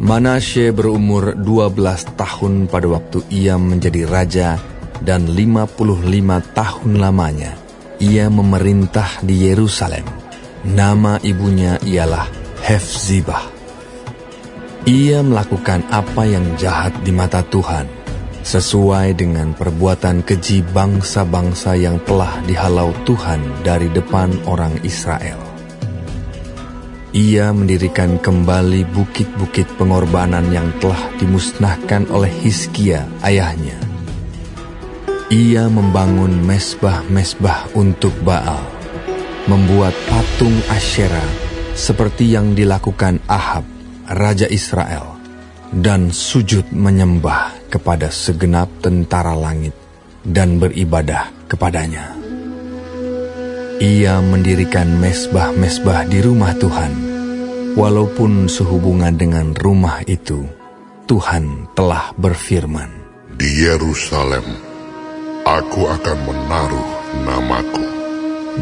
Manasye berumur 12 tahun pada waktu ia menjadi raja, dan 55 tahun lamanya ia memerintah di Yerusalem. Nama ibunya ialah Hefzibah. Ia melakukan apa yang jahat di mata Tuhan, sesuai dengan perbuatan keji bangsa-bangsa yang telah dihalau Tuhan dari depan orang Israel. Ia mendirikan kembali bukit-bukit pengorbanan yang telah dimusnahkan oleh Hizkia ayahnya. Ia membangun mesbah-mesbah untuk Baal, membuat patung Asyera seperti yang dilakukan Ahab, raja Israel, dan sujud menyembah kepada segenap tentara langit dan beribadah kepadanya. Ia mendirikan mesbah-mesbah di rumah Tuhan, walaupun sehubungan dengan rumah itu, Tuhan telah berfirman, "Di Yerusalem, aku akan menaruh namaku."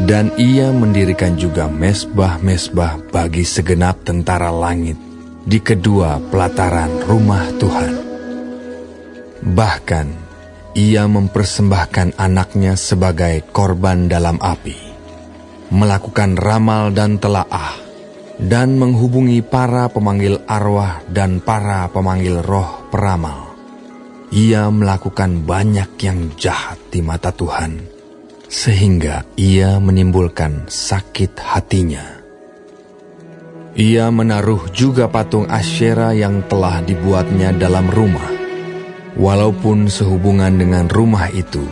Dan ia mendirikan juga mesbah-mesbah bagi segenap tentara langit di kedua pelataran rumah Tuhan. Bahkan, ia mempersembahkan anaknya sebagai korban dalam api, melakukan ramal dan telaah, dan menghubungi para pemanggil arwah dan para pemanggil roh peramal. Ia melakukan banyak yang jahat di mata Tuhan, sehingga ia menimbulkan sakit hatinya. Ia menaruh juga patung Asyera yang telah dibuatnya dalam rumah, walaupun sehubungan dengan rumah itu,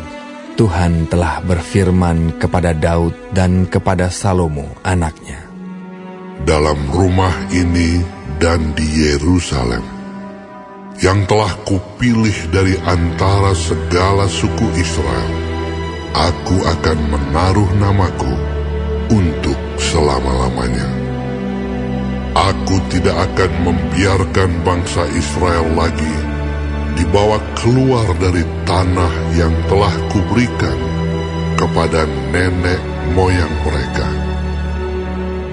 Tuhan telah berfirman kepada Daud dan kepada Salomo anaknya, "Dalam rumah ini dan di Yerusalem, yang telah kupilih dari antara segala suku Israel, aku akan menaruh namaku untuk selama-lamanya. Aku tidak akan membiarkan bangsa Israel lagi dibawa keluar dari tanah yang telah kuberikan kepada nenek moyang mereka,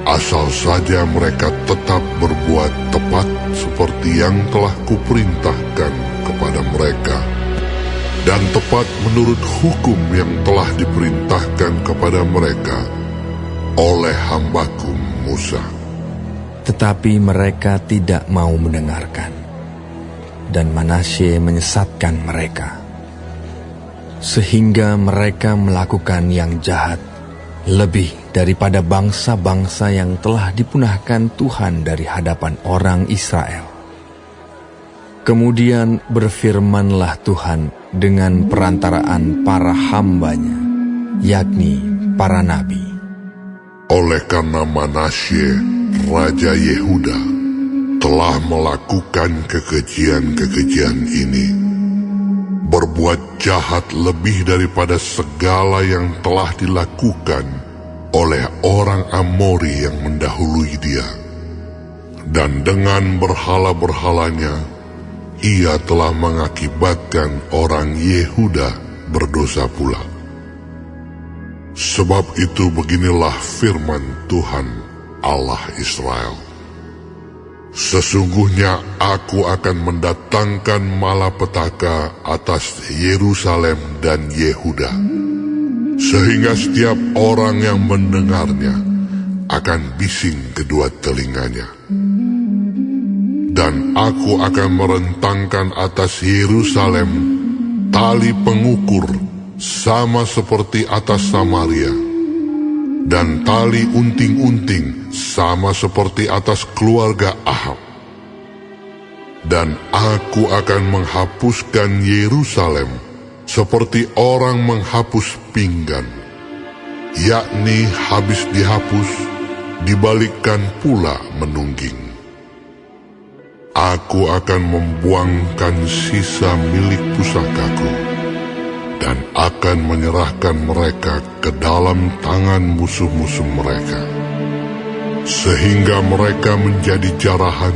asal saja mereka tetap berbuat tepat seperti yang telah kuperintahkan kepada mereka, dan tepat menurut hukum yang telah diperintahkan kepada mereka oleh hambaku Musa." Tetapi mereka tidak mau mendengarkan, dan Manasye menyesatkan mereka, sehingga mereka melakukan yang jahat lebih daripada bangsa-bangsa yang telah dipunahkan Tuhan dari hadapan orang Israel. Kemudian berfirmanlah Tuhan dengan perantaraan para hambanya, yakni para nabi, "Oleh karena Manasye, Raja Yehuda, telah melakukan kekejian-kekejian ini, berbuat jahat lebih daripada segala yang telah dilakukan oleh orang Amori yang mendahului dia, dan dengan berhala-berhalanya, ia telah mengakibatkan orang Yehuda berdosa pula. Sebab itu beginilah firman Tuhan Allah Israel, sesungguhnya aku akan mendatangkan malapetaka atas Yerusalem dan Yehuda, sehingga setiap orang yang mendengarnya akan bising kedua telinganya. Dan aku akan merentangkan atas Yerusalem tali pengukur sama seperti atas Samaria, dan tali unting-unting sama seperti atas keluarga Ahab. Dan aku akan menghapuskan Yerusalem seperti orang menghapus pinggan, yakni habis dihapus, dibalikkan pula menungging. Aku akan membuangkan sisa milik pusakaku, dan akan menyerahkan mereka ke dalam tangan musuh-musuh mereka, sehingga mereka menjadi jarahan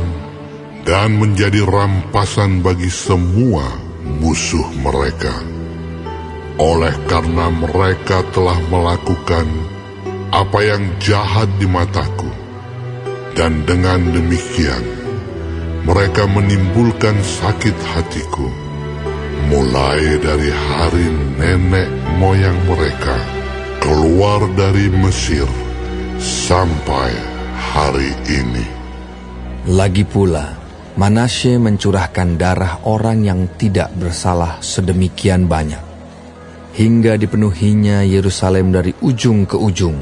dan menjadi rampasan bagi semua musuh mereka. Oleh karena mereka telah melakukan apa yang jahat di mataku, dan dengan demikian Mereka menimbulkan sakit hatiku, mulai dari hari nenek moyang mereka keluar dari Mesir sampai hari ini. Lagi pula, Manasye mencurahkan darah orang yang tidak bersalah sedemikian banyak, hingga dipenuhinya Yerusalem dari ujung ke ujung,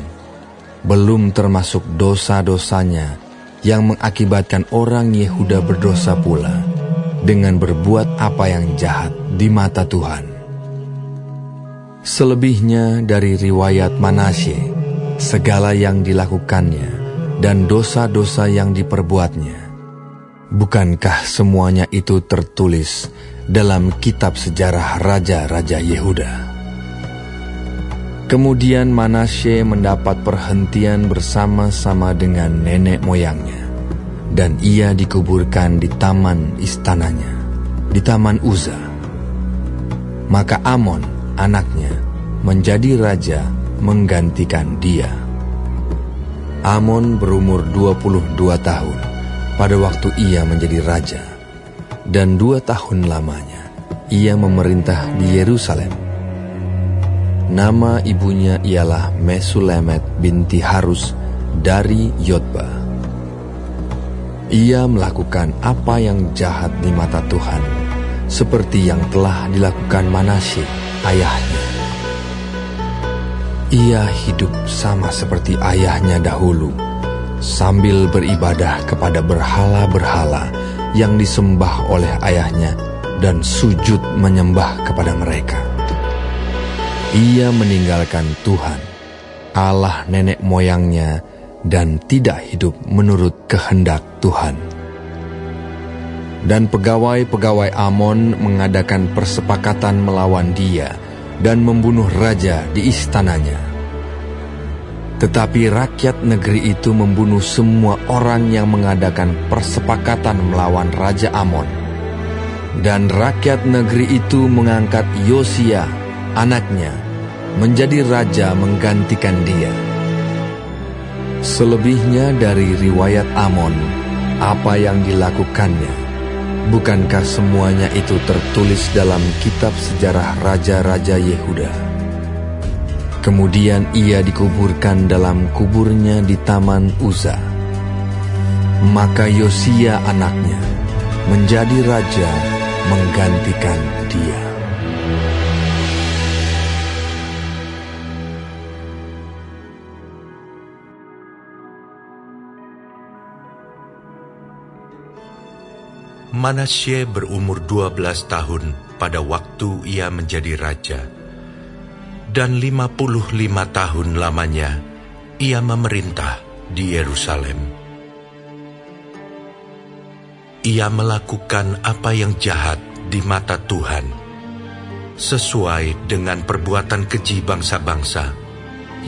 belum termasuk dosa-dosanya yang mengakibatkan orang Yehuda berdosa pula, dengan berbuat apa yang jahat di mata Tuhan. Selebihnya dari riwayat Manasye, segala yang dilakukannya dan dosa-dosa yang diperbuatnya, bukankah semuanya itu tertulis dalam kitab sejarah raja-raja Yehuda? Kemudian Manasye mendapat perhentian bersama-sama dengan nenek moyangnya, dan ia dikuburkan di taman istananya, di taman Uza. Maka Amon, anaknya, menjadi raja menggantikan dia. Amon berumur 22 tahun pada waktu ia menjadi raja, dan 2 tahun lamanya ia memerintah di Yerusalem. Nama ibunya ialah Mesulemet binti Harus dari Yotba. Ia melakukan apa yang jahat di mata Tuhan, seperti yang telah dilakukan Manasye ayahnya. Ia hidup sama seperti ayahnya dahulu, sambil beribadah kepada berhala-berhala yang disembah oleh ayahnya dan sujud menyembah kepada mereka. Ia meninggalkan Tuhan, Allah nenek moyangnya, dan tidak hidup menurut kehendak Tuhan. Dan pegawai-pegawai Amon mengadakan persepakatan melawan dia dan membunuh raja di istananya. Tetapi rakyat negeri itu membunuh semua orang yang mengadakan persepakatan melawan Raja Amon. Dan rakyat negeri itu mengangkat Yosia, anaknya, menjadi raja menggantikan dia. Selebihnya dari riwayat Amon, apa yang dilakukannya, bukankah semuanya itu tertulis dalam kitab sejarah raja-raja Yehuda? Kemudian ia dikuburkan dalam kuburnya di taman Uza. Maka Yosia anaknya menjadi raja menggantikan dia. Manasye berumur 12 tahun pada waktu ia menjadi raja, dan 55 tahun lamanya ia memerintah di Yerusalem. Ia melakukan apa yang jahat di mata Tuhan, sesuai dengan perbuatan keji bangsa-bangsa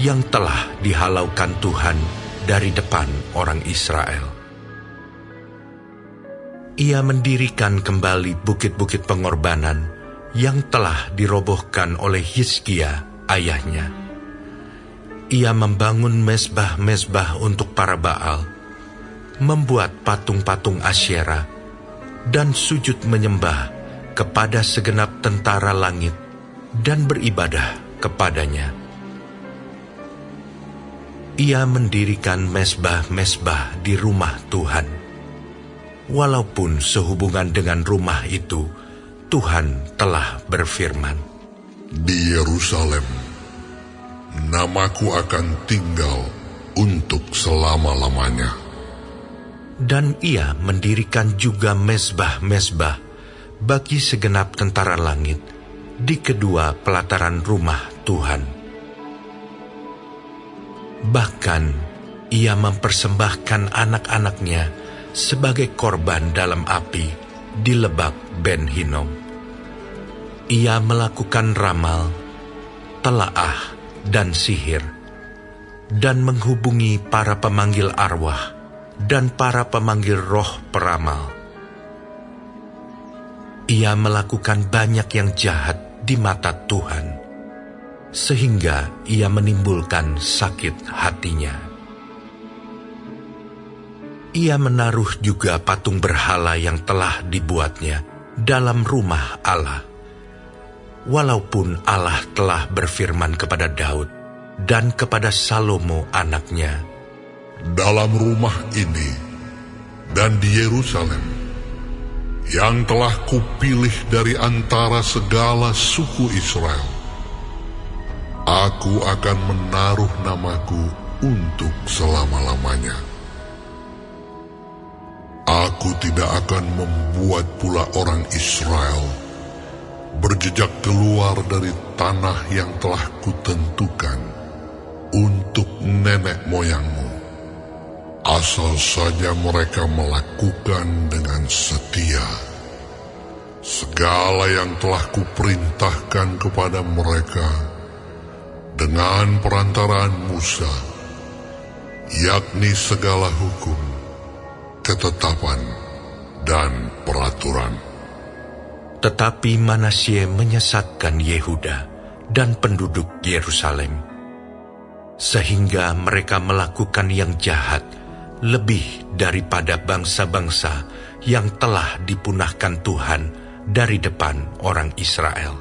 yang telah dihalaukan Tuhan dari depan orang Israel. Ia mendirikan kembali bukit-bukit pengorbanan yang telah dirobohkan oleh Hizkia ayahnya. Ia membangun mezbah-mezbah untuk para Baal, membuat patung-patung Asyera, dan sujud menyembah kepada segenap tentara langit dan beribadah kepadanya. Ia mendirikan mezbah-mezbah di rumah Tuhan. Walaupun sehubungan dengan rumah itu, Tuhan telah berfirman, Di Yerusalem, namaku akan tinggal untuk selama-lamanya. Dan ia mendirikan juga mezbah-mezbah bagi segenap tentara langit di kedua pelataran rumah Tuhan. Bahkan ia mempersembahkan anak-anaknya sebagai korban dalam api di Lebak Ben Hinnom. Ia melakukan ramal, telaah, dan sihir, dan menghubungi para pemanggil arwah dan para pemanggil roh peramal. Ia melakukan banyak yang jahat di mata Tuhan, sehingga ia menimbulkan sakit hatinya. Ia menaruh juga patung berhala yang telah dibuatnya dalam rumah Allah. Walaupun Allah telah berfirman kepada Daud dan kepada Salomo anaknya, dalam rumah ini dan di Yerusalem, yang telah kupilih dari antara segala suku Israel, aku akan menaruh namaku untuk selama-lamanya. Aku tidak akan membuat pula orang Israel berjejak keluar dari tanah yang telah kutentukan untuk nenek moyangmu, asal saja mereka melakukan dengan setia segala yang telah kuperintahkan kepada mereka dengan perantaraan Musa, yakni segala hukum, ketetapan, dan peraturan. Tetapi Manasye menyesatkan Yehuda dan penduduk Yerusalem, sehingga mereka melakukan yang jahat lebih daripada bangsa-bangsa yang telah dipunahkan Tuhan dari depan orang Israel.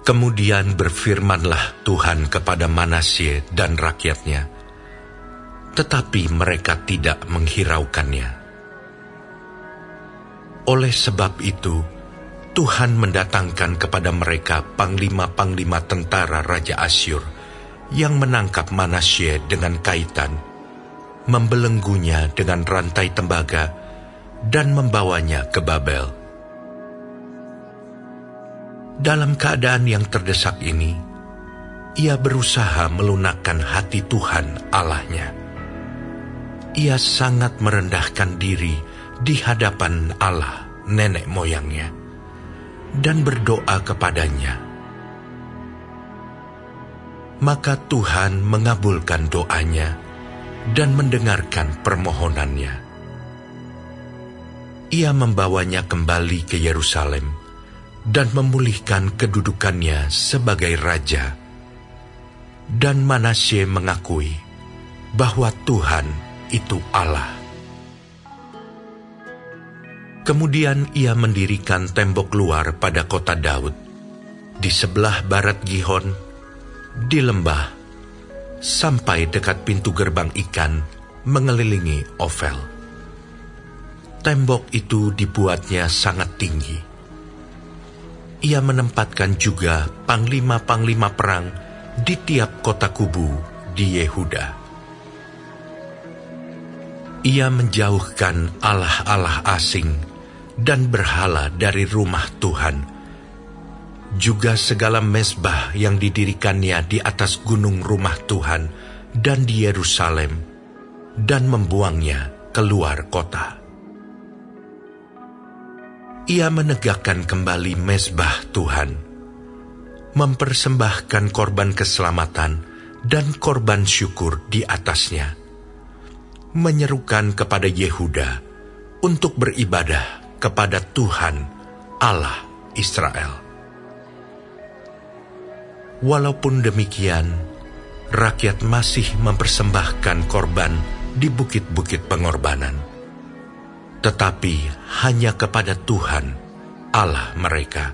Kemudian berfirmanlah Tuhan kepada Manasye dan rakyatnya, tetapi mereka tidak menghiraukannya. Oleh sebab itu, Tuhan mendatangkan kepada mereka panglima-panglima tentara Raja Asyur yang menangkap Manasye dengan kaitan, membelenggunya dengan rantai tembaga, dan membawanya ke Babel. Dalam keadaan yang terdesak ini, ia berusaha melunakkan hati Tuhan Allahnya. Ia sangat merendahkan diri di hadapan Allah nenek moyangnya dan berdoa kepadanya. Maka Tuhan mengabulkan doanya dan mendengarkan permohonannya. Ia membawanya kembali ke Yerusalem dan memulihkan kedudukannya sebagai raja. Dan Manasye mengakui bahwa Tuhan itu Allah. Kemudian ia mendirikan tembok luar pada kota Daud, di sebelah barat Gihon, di lembah, sampai dekat pintu gerbang ikan mengelilingi Ofel. Tembok itu dibuatnya sangat tinggi. Ia menempatkan juga panglima-panglima perang di tiap kota kubu di Yehuda. Ia menjauhkan allah-allah asing dan berhala dari rumah Tuhan, juga segala mezbah yang didirikannya di atas gunung rumah Tuhan dan di Yerusalem, dan membuangnya keluar kota. Ia menegakkan kembali mezbah Tuhan, mempersembahkan korban keselamatan dan korban syukur di atasnya, menyerukan kepada Yehuda untuk beribadah kepada Tuhan Allah Israel. Walaupun demikian, rakyat masih mempersembahkan korban di bukit-bukit pengorbanan, tetapi hanya kepada Tuhan Allah mereka.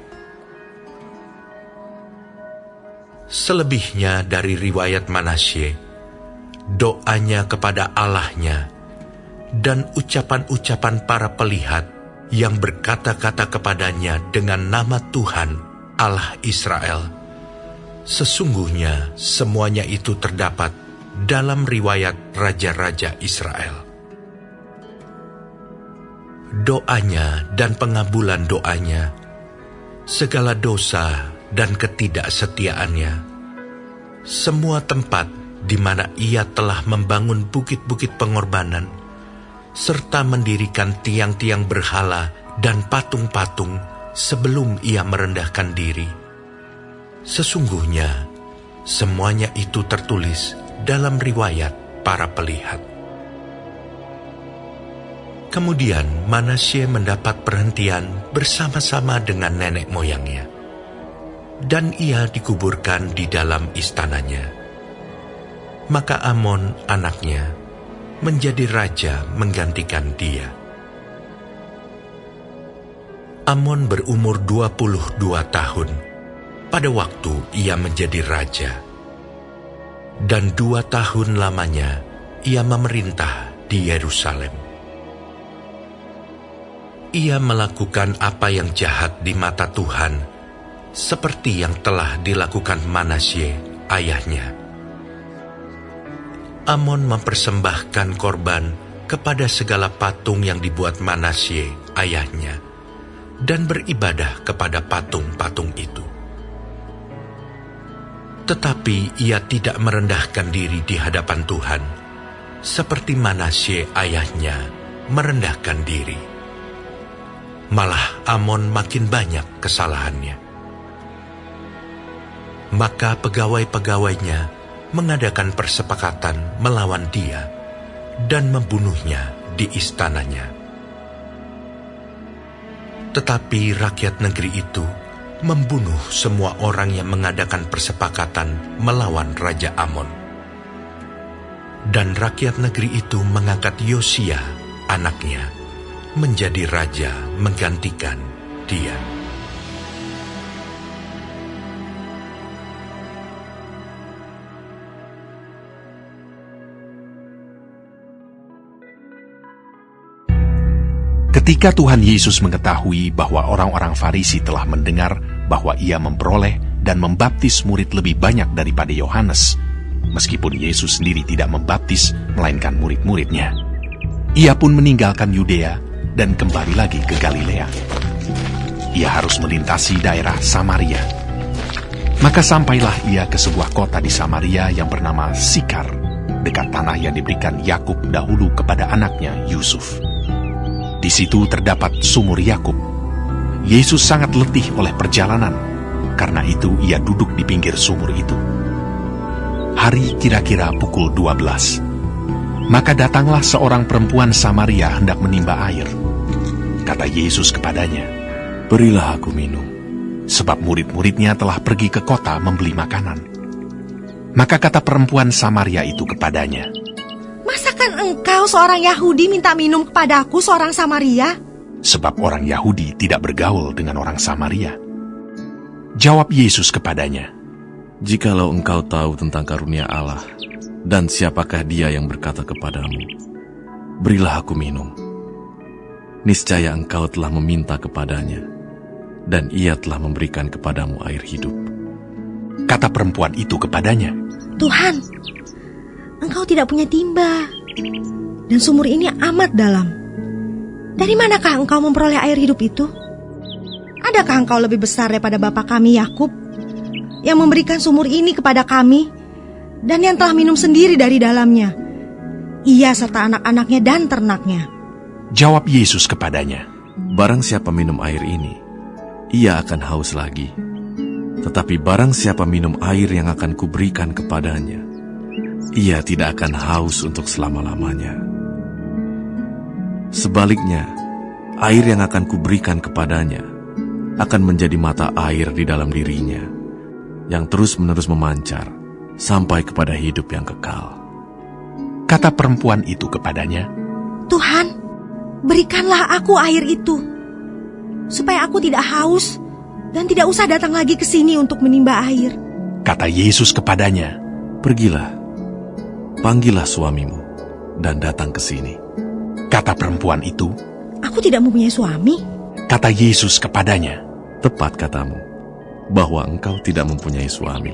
Selebihnya dari riwayat Manasye, doanya kepada Allahnya dan ucapan-ucapan para pelihat yang berkata-kata kepadanya dengan nama Tuhan Allah Israel, sesungguhnya semuanya itu terdapat dalam riwayat raja-raja Israel. Doanya dan pengabulan doanya, segala dosa dan ketidaksetiaannya, semua tempat di mana ia telah membangun bukit-bukit pengorbanan, serta mendirikan tiang-tiang berhala dan patung-patung sebelum ia merendahkan diri. Sesungguhnya, semuanya itu tertulis dalam riwayat para pelihat. Kemudian Manasye mendapat perhentian bersama-sama dengan nenek moyangnya, dan ia dikuburkan di dalam istananya. Maka Amon anaknya menjadi raja menggantikan dia. Amon berumur 22 tahun pada waktu ia menjadi raja. Dan 2 tahun lamanya ia memerintah di Yerusalem. Ia melakukan apa yang jahat di mata Tuhan, seperti yang telah dilakukan Manasye ayahnya. Amon mempersembahkan korban kepada segala patung yang dibuat Manasye ayahnya, dan beribadah kepada patung-patung itu. Tetapi ia tidak merendahkan diri di hadapan Tuhan, seperti Manasye ayahnya merendahkan diri. Malah Amon makin banyak kesalahannya. Maka pegawai-pegawainya mengadakan persepakatan melawan dia dan membunuhnya di istananya. Tetapi rakyat negeri itu membunuh semua orang yang mengadakan persepakatan melawan Raja Amon. Dan rakyat negeri itu mengangkat Yosia, anaknya, menjadi raja menggantikan dia. Ketika Tuhan Yesus mengetahui bahwa orang-orang Farisi telah mendengar bahwa ia memperoleh dan membaptis murid lebih banyak daripada Yohanes, meskipun Yesus sendiri tidak membaptis, melainkan murid-muridnya, ia pun meninggalkan Yudea dan kembali lagi ke Galilea. Ia harus melintasi daerah Samaria. Maka sampailah ia ke sebuah kota di Samaria yang bernama Sikar, dekat tanah yang diberikan Yakub dahulu kepada anaknya Yusuf. Di situ terdapat sumur Yakub. Yesus sangat letih oleh perjalanan, karena itu ia duduk di pinggir sumur itu. Hari kira-kira pukul 12. Maka datanglah seorang perempuan Samaria hendak menimba air. Kata Yesus kepadanya, "Berilah aku minum," sebab murid-muridnya telah pergi ke kota membeli makanan. Maka kata perempuan Samaria itu kepadanya, "Masakan engkau seorang Yahudi minta minum kepadaku seorang Samaria?" Sebab orang Yahudi tidak bergaul dengan orang Samaria. Jawab Yesus kepadanya, Jikalau engkau tahu tentang karunia Allah, dan siapakah dia yang berkata kepadamu, "Berilah aku minum," niscaya engkau telah meminta kepadanya, dan ia telah memberikan kepadamu air hidup. Kata perempuan itu kepadanya, "Tuhan, engkau tidak punya timba, dan sumur ini amat dalam. Dari manakah engkau memperoleh air hidup itu? Adakah engkau lebih besar daripada bapa kami Yakub, yang memberikan sumur ini kepada kami, dan yang telah minum sendiri dari dalamnya, ia serta anak-anaknya dan ternaknya?" Jawab Yesus kepadanya, Barang siapa minum air ini, ia akan haus lagi. Tetapi barang siapa minum air yang akan kuberikan kepadanya, ia tidak akan haus untuk selama-lamanya. Sebaliknya, air yang akan kuberikan kepadanya akan menjadi mata air di dalam dirinya, yang terus-menerus memancar sampai kepada hidup yang kekal. Kata perempuan itu kepadanya, "Tuhan, berikanlah aku air itu, supaya aku tidak haus dan tidak usah datang lagi ke sini untuk menimba air." Kata Yesus kepadanya, Pergilah, panggillah suamimu, dan datang ke sini. Kata perempuan itu, "Aku tidak mempunyai suami." Kata Yesus kepadanya, Tepat katamu, bahwa engkau tidak mempunyai suami.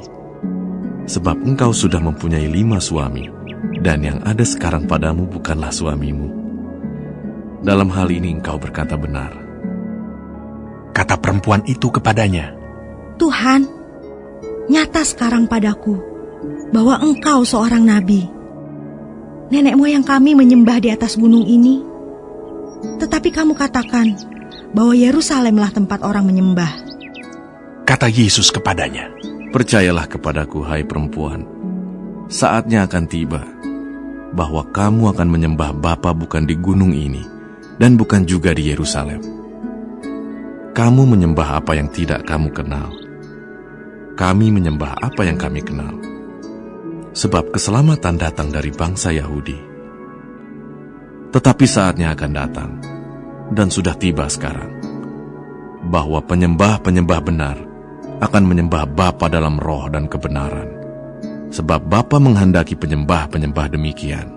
Sebab engkau sudah mempunyai 5 suami, dan yang ada sekarang padamu bukanlah suamimu. Dalam hal ini engkau berkata benar. Kata perempuan itu kepadanya, "Tuhan, nyata sekarang padaku bahwa engkau seorang nabi. Nenek moyang kami menyembah di atas gunung ini, tetapi kamu katakan bahwa Yerusalemlah tempat orang menyembah." Kata Yesus kepadanya, Percayalah kepadaku, hai perempuan, saatnya akan tiba, bahwa kamu akan menyembah Bapa bukan di gunung ini, dan bukan juga di Yerusalem. Kamu menyembah apa yang tidak kamu kenal. Kami menyembah apa yang kami kenal. Sebab keselamatan datang dari bangsa Yahudi. Tetapi saatnya akan datang, dan sudah tiba sekarang, bahwa penyembah-penyembah benar akan menyembah Bapa dalam roh dan kebenaran, sebab Bapa menghendaki penyembah-penyembah demikian.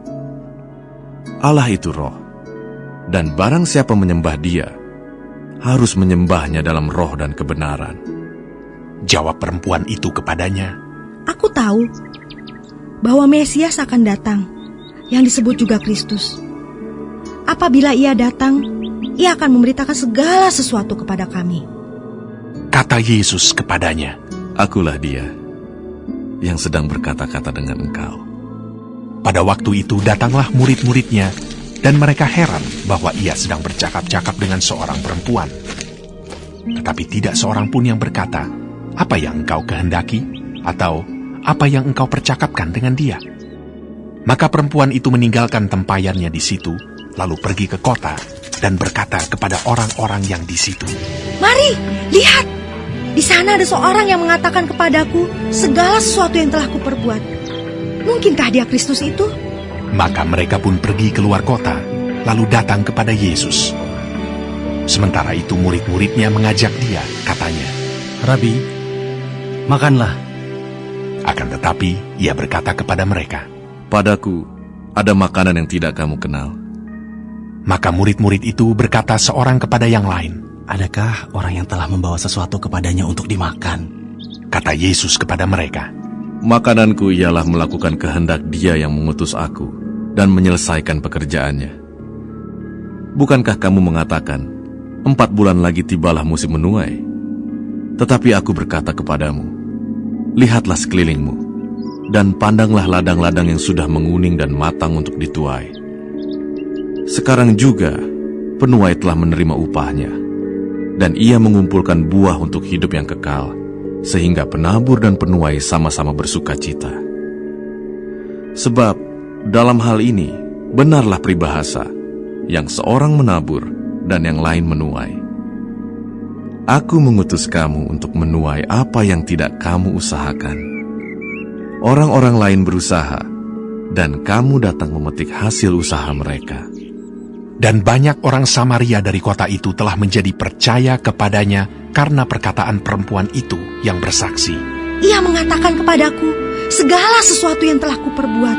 Allah itu roh, dan barang siapa menyembah Dia, harus menyembahnya dalam roh dan kebenaran. Jawab perempuan itu kepadanya, Aku tahu bahwa Mesias akan datang, yang disebut juga Kristus. Apabila Ia datang, Ia akan memberitakan segala sesuatu kepada kami. Kata Yesus kepadanya, Akulah Dia yang sedang berkata-kata dengan engkau. Pada waktu itu datanglah murid-muridnya, dan mereka heran bahwa Ia sedang bercakap-cakap dengan seorang perempuan. Tetapi tidak seorang pun yang berkata, "Apa yang engkau kehendaki?" atau "Apa yang engkau percakapkan dengan dia?" Maka perempuan itu meninggalkan tempayannya di situ, lalu pergi ke kota dan berkata kepada orang-orang yang di situ, Mari, lihat! Di sana ada seorang yang mengatakan kepadaku segala sesuatu yang telah kuperbuat. Mungkinkah Dia Kristus itu? Maka mereka pun pergi keluar kota, lalu datang kepada Yesus. Sementara itu murid-muridnya mengajak Dia, katanya, Rabi, makanlah. Akan tetapi Ia berkata kepada mereka, Padaku ada makanan yang tidak kamu kenal. Maka murid-murid itu berkata seorang kepada yang lain, Adakah orang yang telah membawa sesuatu kepadanya untuk dimakan? Kata Yesus kepada mereka, Makananku ialah melakukan kehendak Dia yang mengutus aku dan menyelesaikan pekerjaannya. Bukankah kamu mengatakan, 4 bulan lagi tibalah musim menuai? Tetapi aku berkata kepadamu, lihatlah sekelilingmu, dan pandanglah ladang-ladang yang sudah menguning dan matang untuk dituai. Sekarang juga penuai telah menerima upahnya, dan ia mengumpulkan buah untuk hidup yang kekal, sehingga penabur dan penuai sama-sama bersuka cita. Sebab dalam hal ini benarlah peribahasa, yang seorang menabur dan yang lain menuai. Aku mengutus kamu untuk menuai apa yang tidak kamu usahakan. Orang-orang lain berusaha, dan kamu datang memetik hasil usaha mereka. Dan banyak orang Samaria dari kota itu telah menjadi percaya kepadanya karena perkataan perempuan itu yang bersaksi. Ia mengatakan kepadaku segala sesuatu yang telah kuperbuat.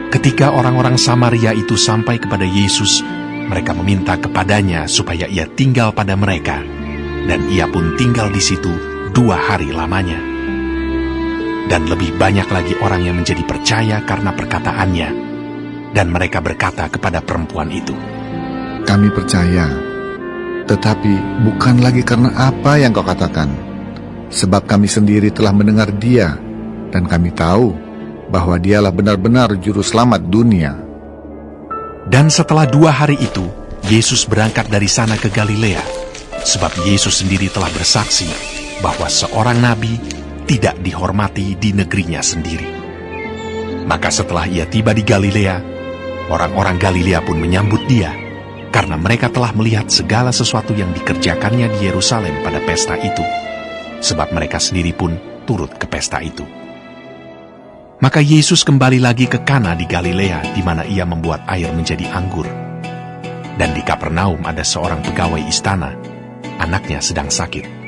Ketika orang-orang Samaria itu sampai kepada Yesus, mereka meminta kepadanya supaya ia tinggal pada mereka, dan ia pun tinggal di situ 2 hari lamanya. Dan lebih banyak lagi orang yang menjadi percaya karena perkataannya, dan mereka berkata kepada perempuan itu, Kami percaya, tetapi bukan lagi karena apa yang kau katakan, sebab kami sendiri telah mendengar Dia, dan kami tahu bahwa Dialah benar-benar juru selamat dunia. Dan setelah 2 hari itu, Yesus berangkat dari sana ke Galilea, sebab Yesus sendiri telah bersaksi bahwa seorang nabi tidak dihormati di negerinya sendiri. Maka setelah ia tiba di Galilea, orang-orang Galilea pun menyambut Dia, karena mereka telah melihat segala sesuatu yang dikerjakannya di Yerusalem pada pesta itu, sebab mereka sendiri pun turut ke pesta itu. Maka Yesus kembali lagi ke Kana di Galilea, di mana ia membuat air menjadi anggur. Dan di Kapernaum ada seorang pegawai istana, anaknya sedang sakit.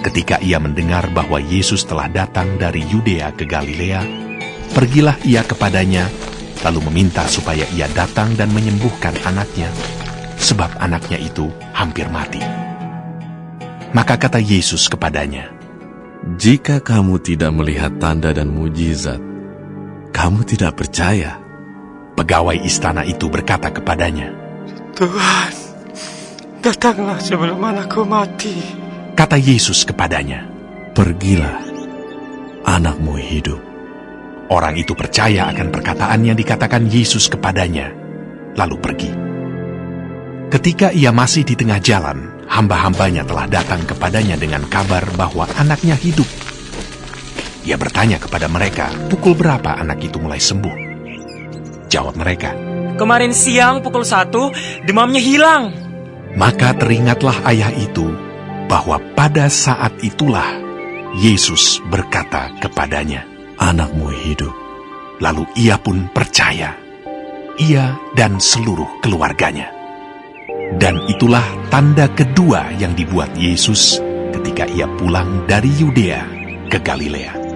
Ketika ia mendengar bahwa Yesus telah datang dari Yudea ke Galilea, pergilah ia kepadanya, lalu meminta supaya ia datang dan menyembuhkan anaknya, sebab anaknya itu hampir mati. Maka kata Yesus kepadanya, Jika kamu tidak melihat tanda dan mujizat, kamu tidak percaya. Pegawai istana itu berkata kepadanya, Tuhan, datanglah sebelum anakku mati. Kata Yesus kepadanya, Pergilah, anakmu hidup. Orang itu percaya akan perkataan yang dikatakan Yesus kepadanya, lalu pergi. Ketika ia masih di tengah jalan, hamba-hambanya telah datang kepadanya dengan kabar bahwa anaknya hidup. Ia bertanya kepada mereka, pukul berapa anak itu mulai sembuh? Jawab mereka, Kemarin siang pukul 1, demamnya hilang. Maka teringatlah ayah itu bahwa pada saat itulah Yesus berkata kepadanya, Anakmu hidup. Lalu ia pun percaya. ia dan seluruh keluarganya. Dan itulah tanda kedua yang dibuat Yesus ketika ia pulang dari Yudea ke Galilea.